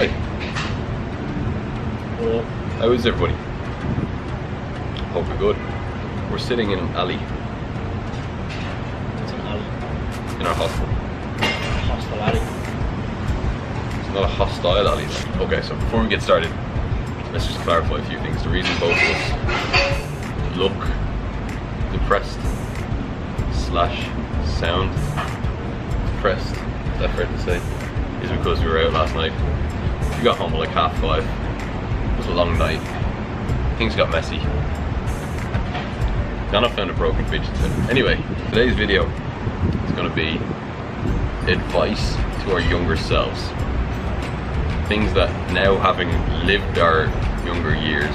Hi. Hello. How is everybody? Hope you're good. We're sitting in an alley It's an alley. in our hostel. Hostile alley. It's not a hostile alley. Okay, so before we get started, let's just clarify a few things. The reason both of us look depressed / sound depressed, is that fair to say, is because we were out last night. We got home at like 5:30. It was a long night. Things got messy. Then I found a broken fidget spinner. Anyway, today's video is going to be advice to our younger selves. Things that now, having lived our younger years,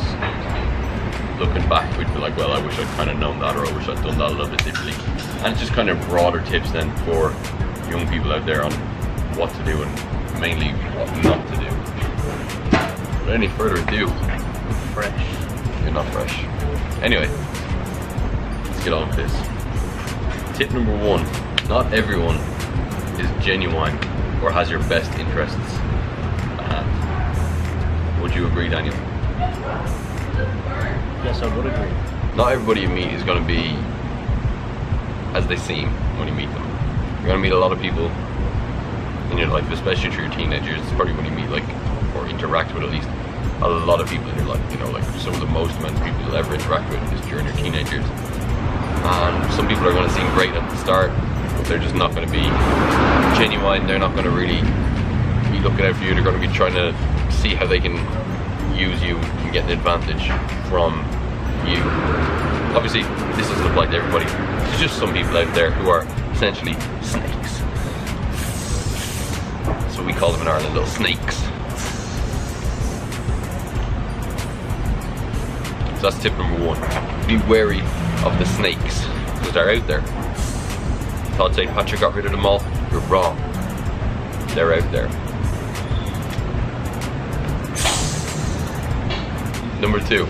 looking back, we'd be like, well, I wish I'd kind of known that, or I wish I'd done that a little bit differently. And it's just kind of broader tips then for young people out there on what to do and mainly what not to do. Without any further ado, Fresh. you're not fresh. Anyway, let's get on with this. Tip number 1, not everyone is genuine or has your best interests at hand. Would you agree, Daniel? Yes, I would agree. Not everybody you meet is going to be as they seem when you meet them. You're going to meet a lot of people in your life, especially through your teenagers. It's probably when you meet, like, or interact with at least a lot of people in your life, you know, like some of the most amount of people you'll ever interact with is during your teenagers. And some people are going to seem great at the start, but they're just not going to be genuine. They're not going to really be looking out for you. They're going to be trying to see how they can use you and get an advantage from you. Obviously, this doesn't apply to everybody. There's just some people out there who are essentially snakes. That's what we call them in Ireland, little snakes. So that's tip number 1. Be wary of the snakes, because they're out there. Todd St. Patrick got rid of them all. You're wrong. They're out there. Number 2.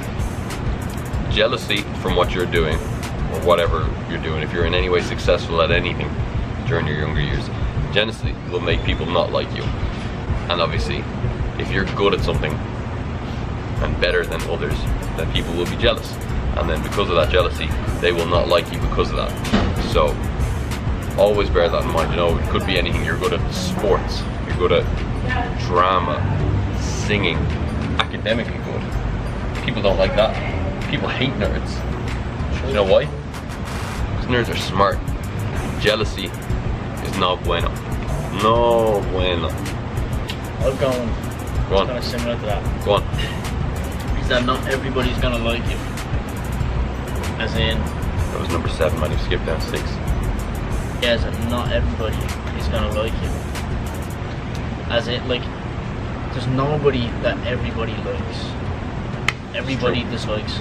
Jealousy from what you're doing, or whatever you're doing. If you're in any way successful at anything during your younger years, jealousy will make people not like you. And obviously, if you're good at something and better than others, then people will be jealous. And then because of that jealousy, they will not like you because of that. So, always bear that in mind. You know, it could be anything. You're good at sports, you're good at drama, singing, academically good. People don't like that. People hate nerds. You know why? Because nerds are smart. Jealousy is no bueno. No bueno. I'll go on. Go on. It's kind of similar to that. Go on. Is that not everybody's gonna like you? As in, That was number 7, man. You skipped down 6. yes, and not everybody is gonna like you. As in, like, there's nobody that everybody likes. Everybody dislikes.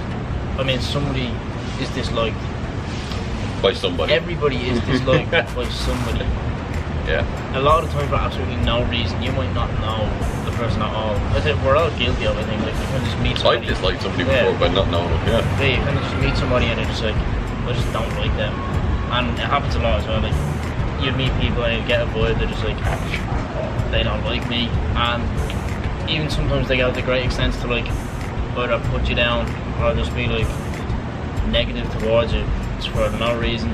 I mean, somebody is disliked. By somebody. Everybody is disliked by somebody. Yeah. A lot of the time for absolutely no reason. You might not know the person at all. I think we're all guilty of it. I think, like, you can just meet I somebody. disliked somebody Yeah. before by not knowing them, yeah. Yeah, you kind of just meet somebody and they're just like, I just don't like them. And it happens a lot as well. Like, you meet people and you get a vibe, they're just like, they don't like me. And even sometimes they go to the great extents to, like, either put you down or just be like negative towards you. It's for no reason.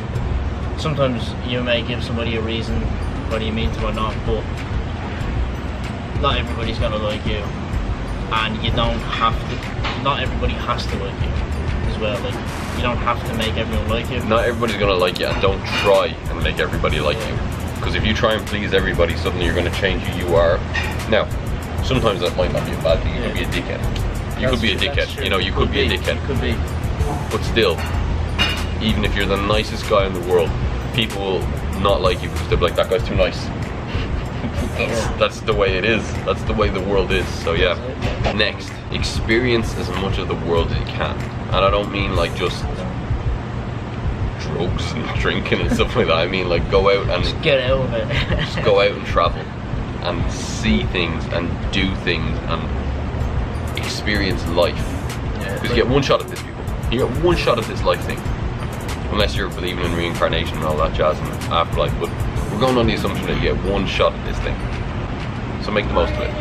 Sometimes you may give somebody a reason whether you mean to or not, but not everybody's gonna like you, and you don't have to. Not everybody has to like you as well. Like, you don't have to make everyone like you. Not everybody's gonna like you, and don't try and make everybody like you. Because if you try and please everybody, suddenly you're gonna change who you are. Now, sometimes that might not be a bad thing. You could be a dickhead. You could be a dickhead. You know, you could be a dickhead. Could be. But still, even if you're the nicest guy in the world, people will not like you because they'll be like, that guy's too nice. That's the way it is. That's the way the world is. So yeah. Next, experience as much of the world as you can. And I don't mean like just drugs and drinking and stuff like that. I mean like go out and Just get out of it. just go out and travel and see things and do things and experience life. Yeah, Because you get one shot at this, people. You get one shot at this life thing. Unless you're believing in reincarnation and all that jazz and afterlife. But we're going on the assumption that you get one shot at this thing. So make the most of it.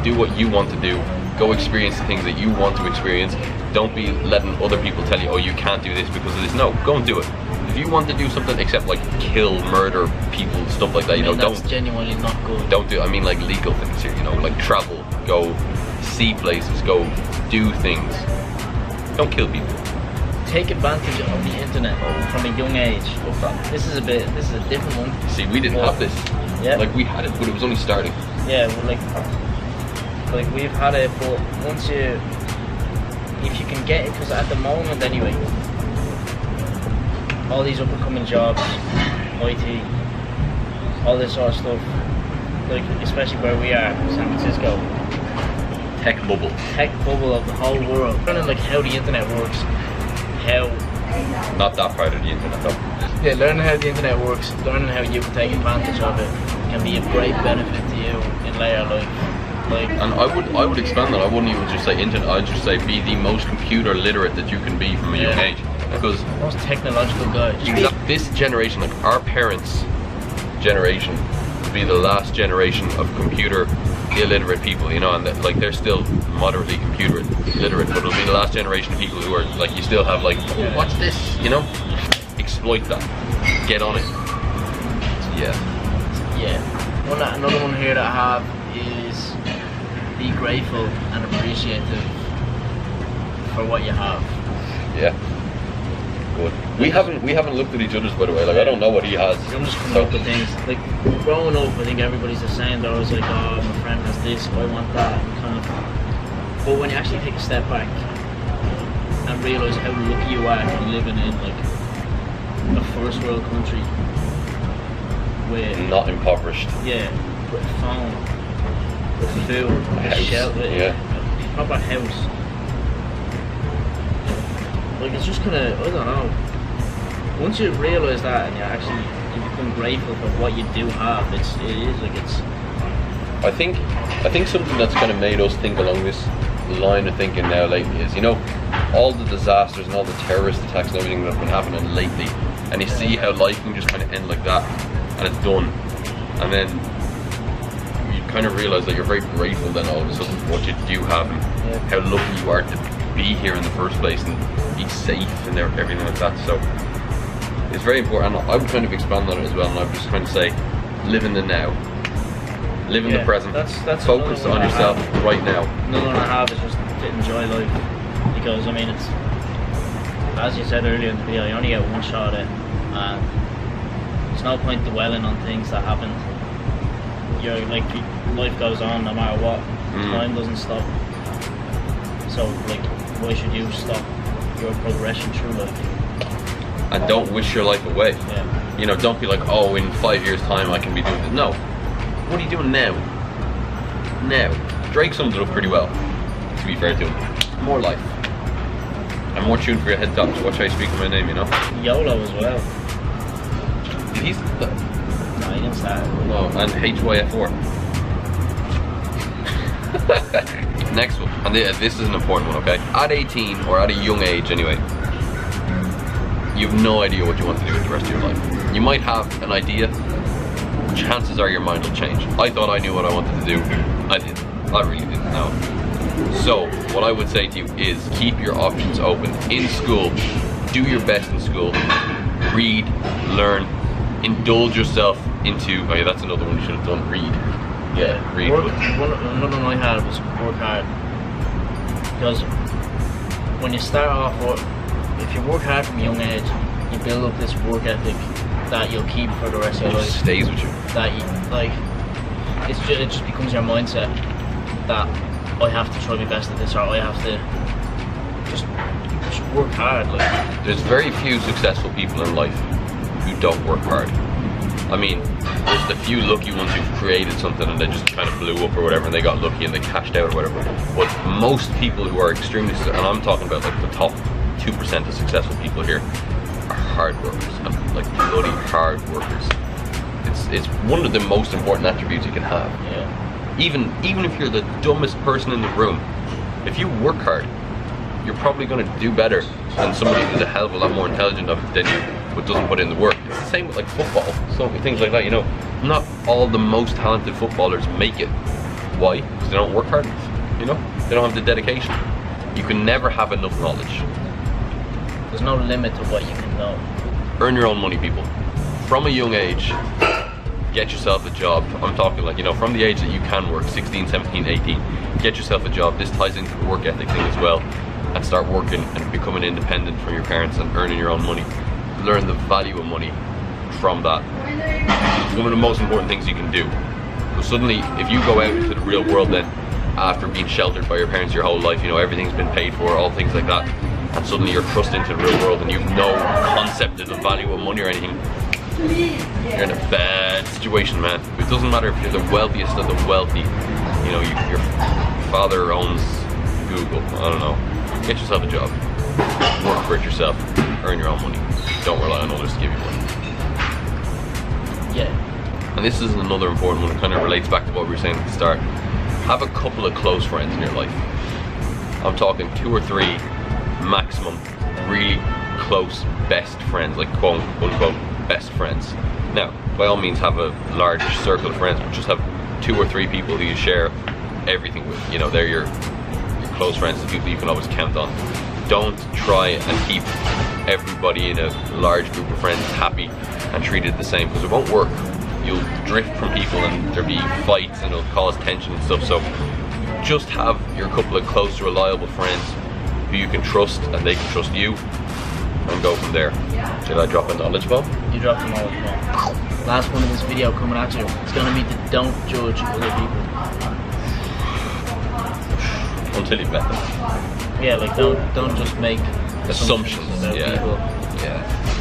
Do what you want to do. Go experience the things that you want to experience. Don't be letting other people tell you, oh, you can't do this because of this. No, go and do it. If you want to do something, except like kill, murder people, stuff like that, you know, that's don't. genuinely not good. Don't do. I mean, like legal things here, you know, like travel, go see places, go do things. Don't kill people. Take advantage of the internet from a young age. This is a different one. See, we didn't have this. Yeah. Like we had it, but it was only starting. Yeah, well, like we've had it, but if you can get it, because at the moment anyway, all these up and coming jobs, IT, all this sort of stuff, like especially where we are, San Francisco, Tech bubble. tech bubble of the whole world. Learning like how the internet works, how Not that part of the internet though. yeah, learning how the internet works, learning how you can take advantage of it can be a great benefit to you in later life. Like, And I would expand that. I wouldn't even just say internet. I'd just say be the most computer literate that you can be from a young Yeah. age. Because most technological guys. this generation, like our parents' generation, will be the last generation of computer illiterate people, you know, and that, like they're still moderately computer literate, but it'll be the last generation of people who are like, you still have like, oh, what's this, you know? Exploit that. Get on it. Yeah. Yeah. Another one here that I have is be grateful and appreciative for what you have. Yeah. Good. We haven't looked at each other's, by the way. Like I don't know what he has. I'm just coming So- up with things. Like growing up, I think everybody's the same. They're always like, oh, my friend has this, I want that, and kind of. But when you actually take a step back and realise how lucky you are to be living in like a first world country with Not impoverished. yeah, with a phone, with food, with house, shelter, yeah. a proper house. Like it's just kind of, I don't know. Once you realise that and you become grateful for what you do have, it is like it's. I think something that's kind of made us think along this line of thinking now lately is, you know, all the disasters and all the terrorist attacks and everything that's been happening lately, and you see how life can just kind of end like that, and it's done, and then you kind of realise that you're very grateful then all of a sudden for what you do have and how lucky you are to be here in the first place and be safe and everything like that. So it's very important. I would kind of expand on it as well, and I would just kind of say, live in the now. Live in the present. That's Focus another one on I yourself have. right now. Another one I have is just to enjoy life, because I mean it's, as you said earlier in the video, you only get one shot at it, and there's no point dwelling on things that happened. You're like, life goes on no matter what. Time doesn't stop. So like, why should you stop your progression through life? And don't wish your life away. Yeah. You know, don't be like, oh, in 5 years' time I can be doing this. No. What are you doing now? Now. Drake sums it up pretty well, to be fair to him. More life. And more tune for your head tops. Watch how you speak my name, you know? YOLO as well. He's No, he didn't start. no, and HYF4. Next one, and this is an important one, okay? At 18, or at a young age anyway, you have no idea what you want to do with the rest of your life. You might have an idea, chances are your mind will change. I thought I knew what I wanted to do. I didn't. I really didn't know. So, what I would say to you is keep your options open. In school, do your best in school. Read, learn, indulge yourself into, oh yeah, that's another one you should have done, read. Yeah, read. Another one I had was work hard. Because when you start off, if you work hard from a young age, you build up this work ethic that you'll keep for the rest of your It life. stays with you. That you, like, it just becomes your mindset that I have to try my best at this, or I have to just work hard. Like, There's very few successful people in life who don't work hard. I mean, there's the few lucky ones who've created something and they just kind of blew up or whatever and they got lucky and they cashed out or whatever. But most people who are extremely, and I'm talking about like the top 2% of successful people here, are hard workers, and like bloody hard workers. It's one of the most important attributes you can have. yeah, Even if you're the dumbest person in the room, if you work hard, you're probably going to do better than somebody who's a hell of a lot more intelligent than you but doesn't put in the work. It's the same with like football, so things like that, you know. Not all the most talented footballers make it. Why? Because they don't work hard enough, you know? They don't have the dedication. You can never have enough knowledge. There's no limit to what you can know. Earn your own money, people. From a young age, get yourself a job. I'm talking like, you know, from the age that you can work, 16, 17, 18, get yourself a job. This ties into the work ethic thing as well. And start working and becoming independent from your parents and earning your own money. Learn the value of money from that. It's one of the most important things you can do. So suddenly, if you go out into the real world then, after being sheltered by your parents your whole life, you know, everything's been paid for, all things like that, and suddenly you're thrust into the real world and you've no concept of the value of money or anything, you're in a bad situation, man. It doesn't matter if you're the wealthiest of the wealthy. You know, your father owns Google, I don't know. Get yourself a job, work for it yourself, earn your own money. Don't rely on others to give you money. Yeah. And this is another important one. It kind of relates back to what we were saying at the start. Have a couple of close friends in your life. I'm talking 2 or 3 maximum really close best friends, like quote unquote best friends. Now, by all means have a large circle of friends, but just have 2 or 3 people who you share everything with. You know, they're your close friends, the people you can always count on. Don't try and keep everybody in a large group of friends happy and treated the same, because it won't work. You'll drift from people and there'll be fights and it'll cause tension and stuff. So just have your couple of close, reliable friends who you can trust and they can trust you, and go from there. Did I drop a knowledge bomb? You dropped a knowledge bomb. Last one of this video coming at you. It's gonna be the don't judge other people. Until you've met them. Yeah, like don't just make Assumptions, about yeah. people.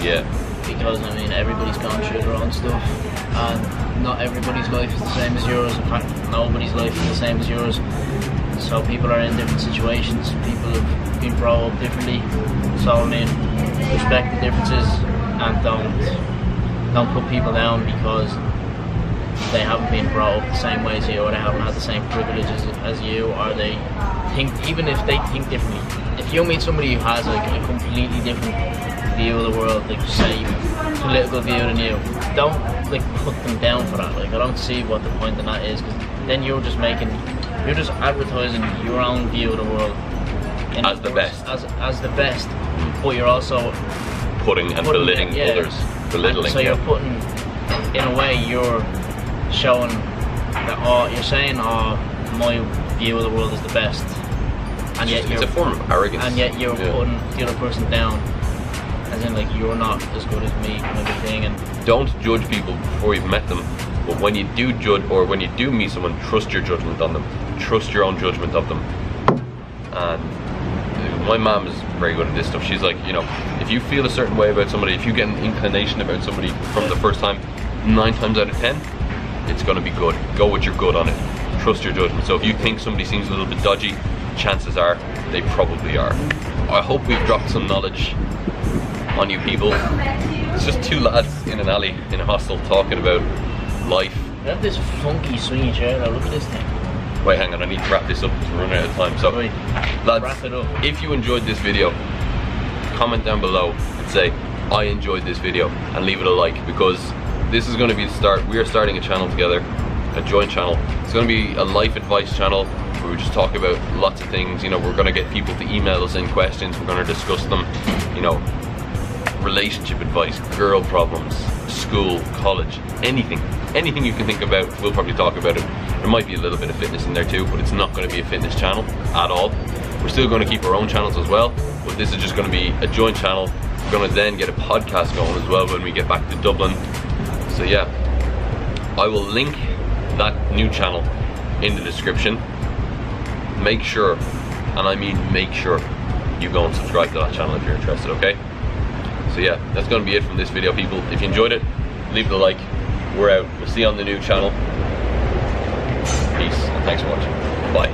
Yeah. Because I mean everybody's gone through their own stuff, and not everybody's life is the same as yours. In fact, nobody's life is the same as yours. So people are in different situations. People have been brought up differently. So I mean, respect the differences and don't put people down because they haven't been brought up the same way as you, or they haven't had the same privileges as you, or they think, even if they think differently. If you meet somebody who has like a completely different view of the world, like say political view than you, don't like put them down for that. Like I don't see what the point in that is, because then you're just advertising your own view of the world As the best. As the best, but you're also Putting and belittling others. Belittling. So you're putting, in a way, you're showing that you're saying, my view of the world is the best, and yet it's a form of arrogance. And yet you're putting the other person down, as in like you're not as good as me, kind of thing. And don't judge people before you've met them. But when you do judge, or when you do meet someone, trust your judgment on them. Trust your own judgment of them. And my mom is very good at this stuff. She's like, you know, if you feel a certain way about somebody, if you get an inclination about somebody from the first time, 9 times out of 10, it's gonna be good. Go with your gut on it. Trust your judgment. So if you think somebody seems a little bit dodgy, chances are they probably are. I hope we've dropped some knowledge on you people. It's just 2 lads in an alley in a hostel talking about life. We have this funky swingy chair now. Look at this thing. Wait, hang on, I need to wrap this up to run out of time. So, Right. lads, Wrap it up. if you enjoyed this video, comment down below and say, I enjoyed this video, and leave it a like, because this is going to be the start. We are starting a channel together, a joint channel. It's going to be a life advice channel where we just talk about lots of things. You know, we're going to get people to email us in questions. We're going to discuss them. You know, relationship advice, girl problems, school, college, anything you can think about, we'll probably talk about it. There might be a little bit of fitness in there too, but it's not going to be a fitness channel at all. We're still going to keep our own channels as well, but this is just going to be a joint channel. We're going to then get a podcast going as well when we get back to Dublin. So yeah, I will link that new channel in the description. Make sure, and I mean make sure, you go and subscribe to that channel if you're interested, okay? So yeah, that's going to be it from this video, people. If you enjoyed it, leave it a like. We're out. We'll see you on the new channel. Peace, and thanks for watching. Bye.